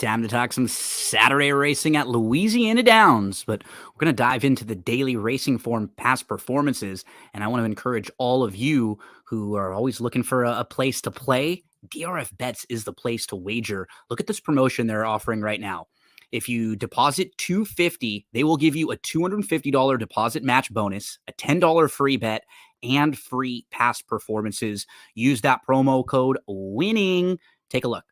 Time to talk some Saturday racing at Louisiana Downs, but we're going to dive into the daily racing form past performances, and I want to encourage all of you who are always looking for a place to play. DRF Bets is the place to wager. Look at this promotion they're offering right now. If you deposit $250, they will give you a $250 deposit match bonus, a $10 free bet, and free past performances. Use that promo code WINNING. Take a look.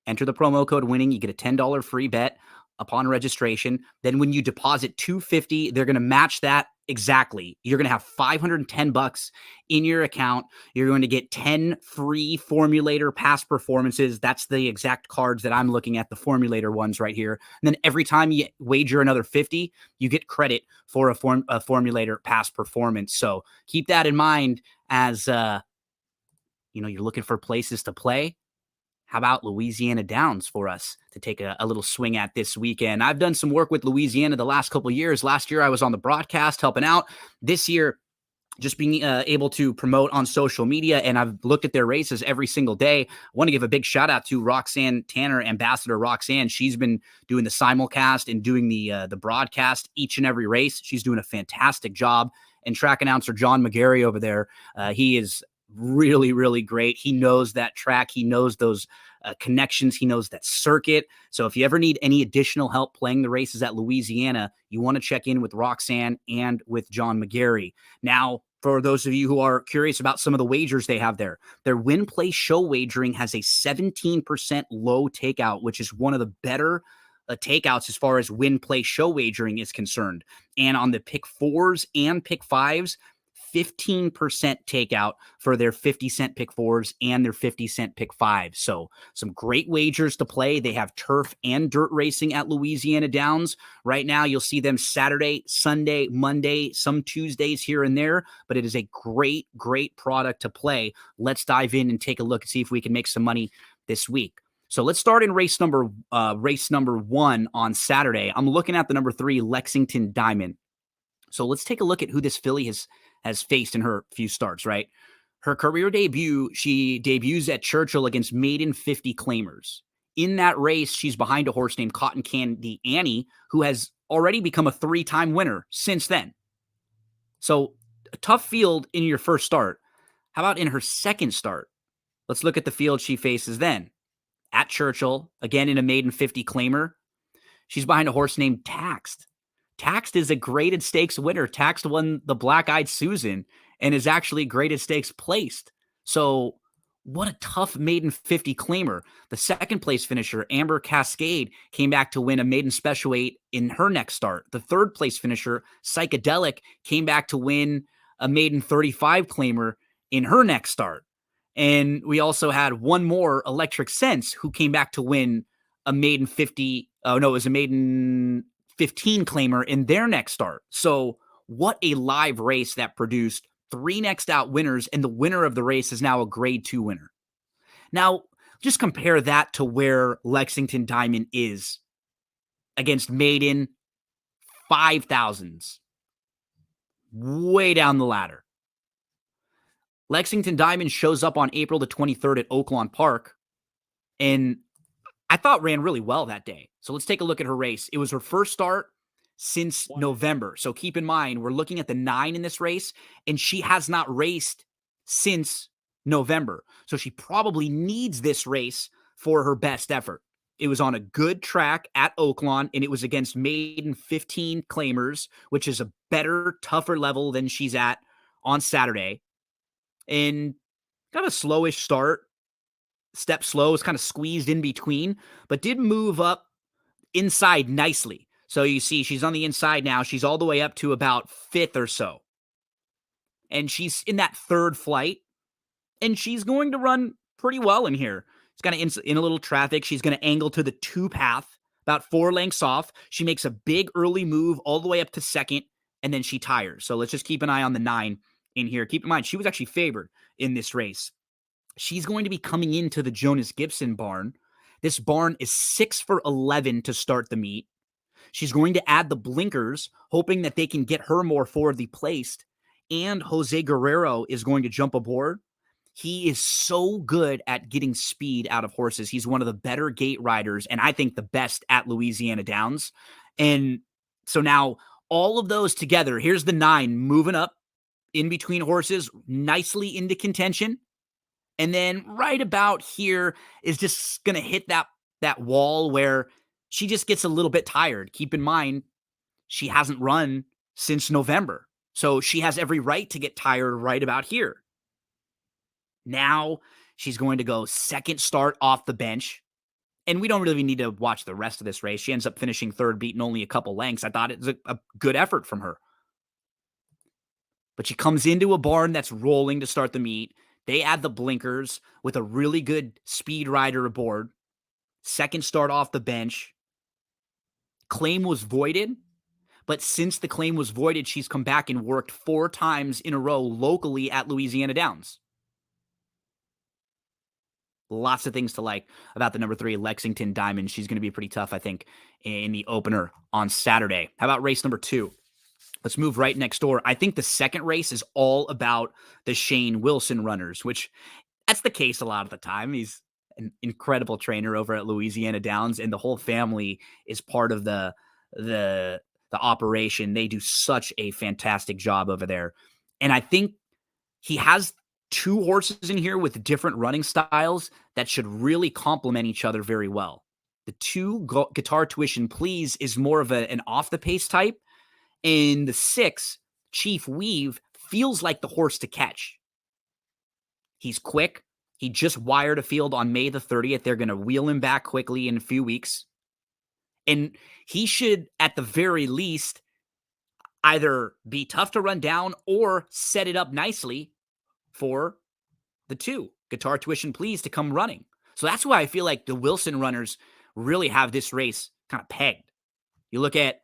Enter the promo code WINNING. You get a $10 free bet upon registration. Then when you deposit $250, they're going to match that exactly. You're going to have $510 in your account. You're going to get 10 free formulator past performances. That's the exact cards that I'm looking at, the formulator ones right here. And then every time you wager another 50, you get credit for a formulator past performance. So keep that in mind as you're looking for places to play. How about Louisiana Downs for us to take a little swing at this weekend? I've done some work with Louisiana the last couple of years. Last year, I was on the broadcast helping out. This year, just being able to promote on social media, and I've looked at their races every single day. I want to give a big shout out to Roxanne Tanner, Ambassador Roxanne. She's been doing the simulcast and doing the broadcast each and every race. She's doing a fantastic job. And track announcer John McGarry over there, he is really, really great. He knows that track. He knows those connections. He knows that circuit. So if you ever need any additional help playing the races at Louisiana, you want to check in with Roxanne and with John McGarry. Now, for those of you who are curious about some of the wagers they have there, their win play show wagering has a 17% low takeout, which is one of the better takeouts as far as win play show wagering is concerned. And on the pick fours and pick fives, 15% takeout for their 50-cent pick fours and their 50-cent pick fives. So some great wagers to play. They have turf and dirt racing at Louisiana Downs. Right now, you'll see them Saturday, Sunday, Monday, some Tuesdays here and there, but it is a great, great product to play. Let's dive in and take a look and see if we can make some money this week. So let's start in race number one on Saturday. I'm looking at the number 3 Lexington Diamond. So let's take a look at who this filly has faced in her few starts, right? Her career debut, she debuts at Churchill against maiden 50 claimers. In that race, she's behind a horse named Cotton Candy Annie, who has already become a 3-time winner since then. So a tough field in your first start. How about in her second start? Let's look at the field she faces then. At Churchill, again in a maiden 50 claimer, she's behind a horse named Taxed. Taxed is a graded stakes winner. Taxed won the Black Eyed Susan and is actually graded stakes placed. So what a tough maiden 50 claimer. The second place finisher, Amber Cascade, came back to win a maiden special weight in her next start. The third place finisher, Psychedelic, came back to win a maiden 35 claimer in her next start. And we also had one more, Electric Sense, who came back to win a maiden 50. Oh, no, it was a maiden 15 claimer in their next start. So what a live race that produced 3 next out winners, and the winner of the race is now a grade 2 winner. Now, just compare that to where Lexington Diamond is against maiden 5,000s. Way down the ladder. Lexington Diamond shows up on April the 23rd at Oaklawn Park, and I thought ran really well that day. So let's take a look at her race. It was her first start since November. So keep in mind, we're looking at the 9 in this race, and she has not raced since November. So she probably needs this race for her best effort. It was on a good track at Oaklawn, and it was against maiden 15 claimers, which is a better, tougher level than she's at on Saturday. And got a slowish start. Step slow, was kind of squeezed in between, but did move up inside nicely. So you see she's on the inside now. She's all the way up to about 5th or so. And she's in that third flight, and she's going to run pretty well in here. It's kind of in a little traffic. She's going to angle to the 2 path, about 4 lengths off. She makes a big early move all the way up to 2nd, and then she tires. So let's just keep an eye on the 9 in here. Keep in mind, she was actually favored in this race. She's going to be coming into the Jonas Gibson barn. This barn is 6 for 11 to start the meet. She's going to add the blinkers, hoping that they can get her more forwardly placed. And Jose Guerrero is going to jump aboard. He is so good at getting speed out of horses. He's one of the better gate riders, and I think the best at Louisiana Downs. And so now all of those together, here's the 9 moving up in between horses, nicely into contention. And then right about here is just going to hit that wall where she just gets a little bit tired. Keep in mind, she hasn't run since November. So she has every right to get tired right about here. Now she's going to go second start off the bench. And we don't really need to watch the rest of this race. She ends up finishing third, beating only a couple lengths. I thought it was a good effort from her. But she comes into a barn that's rolling to start the meet. They add the blinkers with a really good speed rider aboard. Second start off the bench. Claim was voided. But since the claim was voided, she's come back and worked 4 times in a row locally at Louisiana Downs. Lots of things to like about the number 3 Lexington Diamond. She's going to be pretty tough, I think, in the opener on Saturday. How about race number 2? Let's move right next door. I think the second race is all about the Shane Wilson runners, which that's the case a lot of the time. He's an incredible trainer over at Louisiana Downs, and the whole family is part of the operation. They do such a fantastic job over there. And I think he has 2 horses in here with different running styles that should really complement each other very well. The 2 Guitar Tuition Please is more of an off-the-pace type, and the 6 Chief Weave feels like the horse to catch. He's quick. He just wired a field on May the 30th. They're going to wheel him back quickly in a few weeks. And he should, at the very least, either be tough to run down or set it up nicely for the 2 Guitar Tuition Please to come running. So that's why I feel like the Wilson runners really have this race kind of pegged. You look at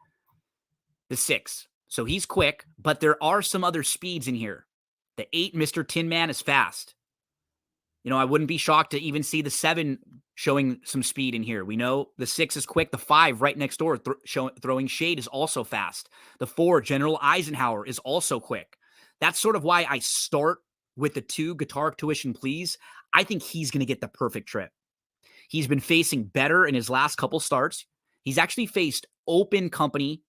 the 6. So he's quick, but there are some other speeds in here. The 8, Mr. Tin Man, is fast. You know, I wouldn't be shocked to even see the 7 showing some speed in here. We know the 6 is quick. The 5 right next door, throwing shade, is also fast. The 4, General Eisenhower, is also quick. That's sort of why I start with the 2 Guitar Tuition Please. I think he's going to get the perfect trip. He's been facing better in his last couple starts. He's actually faced open company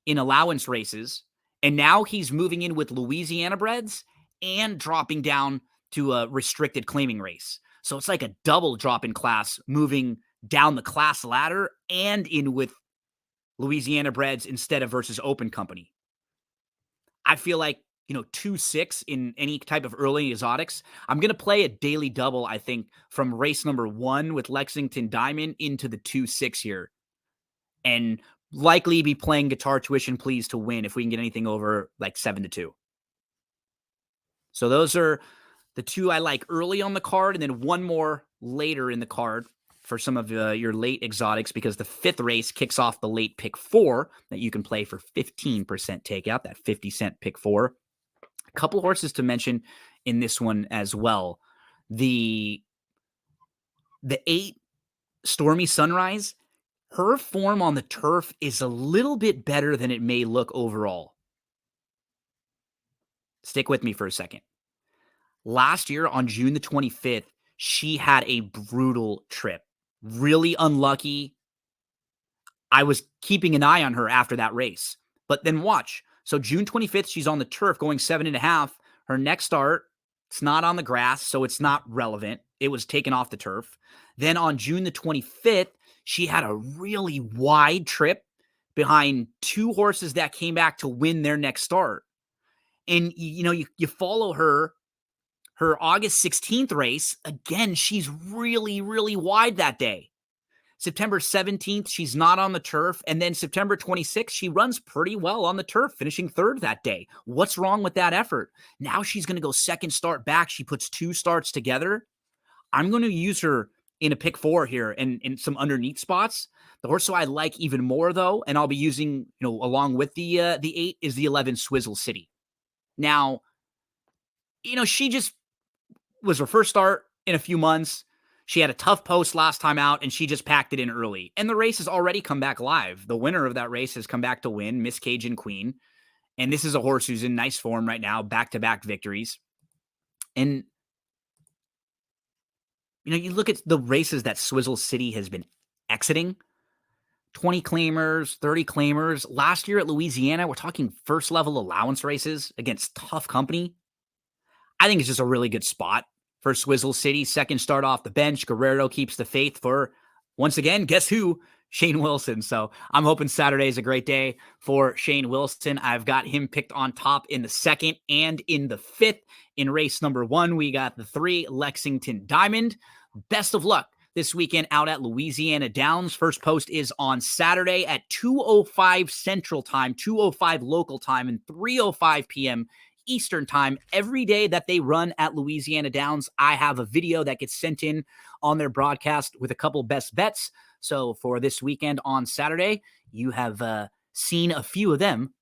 in allowance races, and now he's moving in with Louisiana breds and dropping down to a restricted claiming race. So it's like a double drop in class, moving down the class ladder and in with Louisiana breds instead of versus open company. I feel like, 2-6 in any type of early exotics. I'm going to play a daily double, I think, from race number 1 with Lexington Diamond into the 2-6 here. And likely be playing Guitar Tuition Please to win if we can get anything over like 7-2. So those are the 2 I like early on the card, and then one more later in the card for some of your late exotics, because the 5th race kicks off the late pick 4 that you can play for 15% takeout, that 50-cent pick 4. A couple horses to mention in this one as well. The 8 Stormy Sunrise, her form on the turf is a little bit better than it may look overall. Stick with me for a second. Last year on June the 25th, she had a brutal trip. Really unlucky. I was keeping an eye on her after that race. But then watch. So June 25th, she's on the turf going 7.5. Her next start, it's not on the grass, so it's not relevant. It was taken off the turf. Then on June the 25th, she had a really wide trip behind 2 horses that came back to win their next start. And, you follow her August 16th race. Again, she's really, really wide that day. September 17th, she's not on the turf. And then September 26th, she runs pretty well on the turf, finishing 3rd that day. What's wrong with that effort? Now she's going to go second start back. She puts 2 starts together. I'm going to use her in a pick 4 here and in some underneath spots. The horse I like even more, though, and I'll be using, along with the 8, is the 11 Swizzle City. Now, she just was her first start in a few months. She had a tough post last time out, and she just packed it in early. And the race has already come back live. The winner of that race has come back to win, Miss Cajun Queen. And this is a horse who's in nice form right now, back-to-back victories. And You look at the races that Swizzle City has been exiting. 20 claimers, 30 claimers. Last year at Louisiana, we're talking first level allowance races against tough company. I think it's just a really good spot for Swizzle City. Second start off the bench. Guerrero keeps the faith for, once again, guess who? Shane Wilson. So I'm hoping Saturday is a great day for Shane Wilson. I've got him picked on top in the second and in the fifth. In race number 1, we got the 3 Lexington Diamond. Best of luck this weekend out at Louisiana Downs. First post is on Saturday at 2:05 Central Time, 2:05 local time, and 3:05 p.m. Eastern Time. Every day that they run at Louisiana Downs, I have a video that gets sent in on their broadcast with a couple best bets. So for this weekend on Saturday, you have seen a few of them